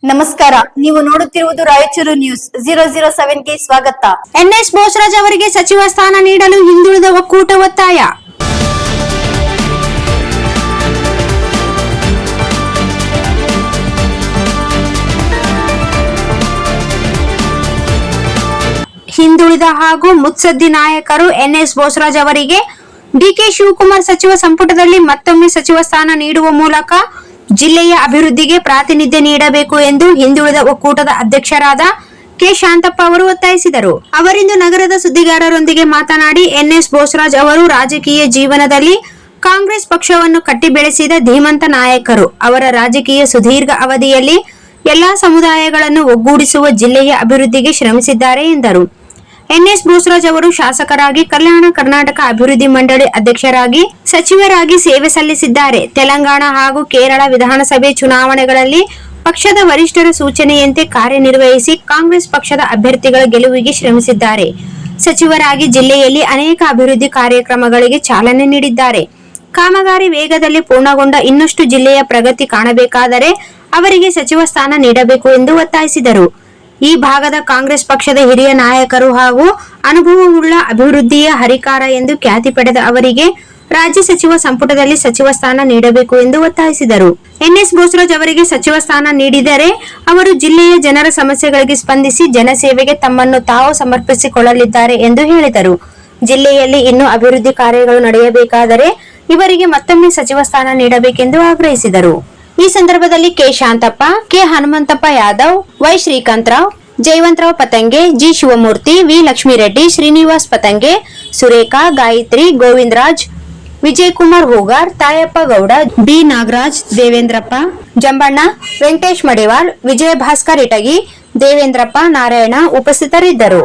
ನಮಸ್ಕಾರ, ನೀವು ನೋಡುತ್ತಿರುವುದು ರಾಯಚೂರು ನ್ಯೂಸ್ 007ಗೆ ಸ್ವಾಗತ. ಎನ್ಎಸ್ ಬೋಸರಾಜ್ ಅವರಿಗೆ ಸಚಿವ ಸ್ಥಾನ ನೀಡಲು ಹಿಂದುಳಿದ ಒಕ್ಕೂಟ ಒತ್ತಾಯ. ಹಿಂದುಳಿದ ಹಾಗೂ ಮುತ್ಸದ್ದಿ ನಾಯಕರು ಎನ್ಎಸ್ ಬೋಸರಾಜ್ ಅವರಿಗೆ ಡಿಕೆ ಶಿವಕುಮಾರ್ ಸಚಿವ ಸಂಪುಟದಲ್ಲಿ ಮತ್ತೊಮ್ಮೆ ಸಚಿವ ಸ್ಥಾನ ನೀಡುವ ಮೂಲಕ ಜಿಲ್ಲೆಯ ಅಭಿವೃದ್ಧಿಗೆ ಪ್ರಾತಿನಿಧ್ಯ ನೀಡಬೇಕು ಎಂದು ಹಿಂದುಳಿದ ಒಕ್ಕೂಟದ ಅಧ್ಯಕ್ಷರಾದ ಕೆ ಶಾಂತಪ್ಪ ಅವರು ಒತ್ತಾಯಿಸಿದರು. ಅವರಿಂದು ನಗರದ ಸುದ್ದಿಗಾರರೊಂದಿಗೆ ಮಾತನಾಡಿ, ಎನ್ಎಸ್ ಬೋಸರಾಜ್ ಅವರು ರಾಜಕೀಯ ಜೀವನದಲ್ಲಿ ಕಾಂಗ್ರೆಸ್ ಪಕ್ಷವನ್ನು ಕಟ್ಟಿ ಬೆಳೆಸಿದ ಧೀಮಂತ ನಾಯಕರು. ಅವರ ರಾಜಕೀಯ ಸುದೀರ್ಘ ಅವಧಿಯಲ್ಲಿ ಎಲ್ಲಾ ಸಮುದಾಯಗಳನ್ನು ಒಗ್ಗೂಡಿಸುವ ಜಿಲ್ಲೆಯ ಅಭಿವೃದ್ಧಿಗೆ ಶ್ರಮಿಸಿದ್ದಾರೆ ಎಂದರು. ಎನ್ಎಸ್ ಬೋಸರಾಜ್ ಅವರು ಶಾಸಕರಾಗಿ, ಕಲ್ಯಾಣ ಕರ್ನಾಟಕ ಅಭಿವೃದ್ಧಿ ಮಂಡಳಿ ಅಧ್ಯಕ್ಷರಾಗಿ, ಸಚಿವರಾಗಿ ಸೇವೆ ಸಲ್ಲಿಸಿದ್ದಾರೆ. ತೆಲಂಗಾಣ ಹಾಗೂ ಕೇರಳ ವಿಧಾನಸಭೆ ಚುನಾವಣೆಗಳಲ್ಲಿ ಪಕ್ಷದ ವರಿಷ್ಠರ ಸೂಚನೆಯಂತೆ ಕಾರ್ಯನಿರ್ವಹಿಸಿ ಕಾಂಗ್ರೆಸ್ ಪಕ್ಷದ ಅಭ್ಯರ್ಥಿಗಳ ಗೆಲುವಿಗೆ ಶ್ರಮಿಸಿದ್ದಾರೆ. ಸಚಿವರಾಗಿ ಜಿಲ್ಲೆಯಲ್ಲಿ ಅನೇಕ ಅಭಿವೃದ್ಧಿ ಕಾರ್ಯಕ್ರಮಗಳಿಗೆ ಚಾಲನೆ ನೀಡಿದ್ದಾರೆ. ಕಾಮಗಾರಿ ವೇಗದಲ್ಲಿ ಪೂರ್ಣಗೊಂಡ ಇನ್ನಷ್ಟು ಜಿಲ್ಲೆಯ ಪ್ರಗತಿ ಕಾಣಬೇಕಾದರೆ ಅವರಿಗೆ ಸಚಿವ ಸ್ಥಾನ ನೀಡಬೇಕು ಎಂದು ಒತ್ತಾಯಿಸಿದರು. ಈ ಭಾಗದ ಕಾಂಗ್ರೆಸ್ ಪಕ್ಷದ ಹಿರಿಯ ನಾಯಕರು ಹಾಗೂ ಅನುಭವವುಳ್ಳ ಅಭಿವೃದ್ಧಿಯ ಹರಿಕಾರ ಎಂದು ಖ್ಯಾತಿ ಪಡೆದ ಅವರಿಗೆ ರಾಜ್ಯ ಸಚಿವ ಸಂಪುಟದಲ್ಲಿ ಸಚಿವ ಸ್ಥಾನ ನೀಡಬೇಕು ಎಂದು ಒತ್ತಾಯಿಸಿದರು. ಎನ್ಎಸ್ ಬೋಸರಾಜ್ ಅವರಿಗೆ ಸಚಿವ ಸ್ಥಾನ ನೀಡಿದರೆ ಅವರು ಜಿಲ್ಲೆಯ ಜನರ ಸಮಸ್ಯೆಗಳಿಗೆ ಸ್ಪಂದಿಸಿ ಜನಸೇವೆಗೆ ತಮ್ಮನ್ನು ತಾವು ಸಮರ್ಪಿಸಿಕೊಳ್ಳಲಿದ್ದಾರೆ ಎಂದು ಹೇಳಿದರು. ಜಿಲ್ಲೆಯಲ್ಲಿ ಇನ್ನೂ ಅಭಿವೃದ್ಧಿ ಕಾರ್ಯಗಳು ನಡೆಯಬೇಕಾದರೆ ಇವರಿಗೆ ಮತ್ತೊಮ್ಮೆ ಸಚಿವ ಸ್ಥಾನ ನೀಡಬೇಕೆಂದು ಆಗ್ರಹಿಸಿದರು. ಈ ಸಂದರ್ಭದಲ್ಲಿ K Shanthappa, K Hanumanthappa Yadav, Y Srikantharao, Jayavantharao Patange, G Shivamurthy, V Lakshmireddy, Srinivas Patange, Surekha, Gayathri, Govindaraj, Vijayakumar Hoogar, Thayappa Gowda, B Nagaraj, Devendrappa Jambanna, Venkatesh Madiwal, Vijaya Bhaskar Itagi, Devendrappa, Narayana ಉಪಸ್ಥಿತರಿದ್ದರು.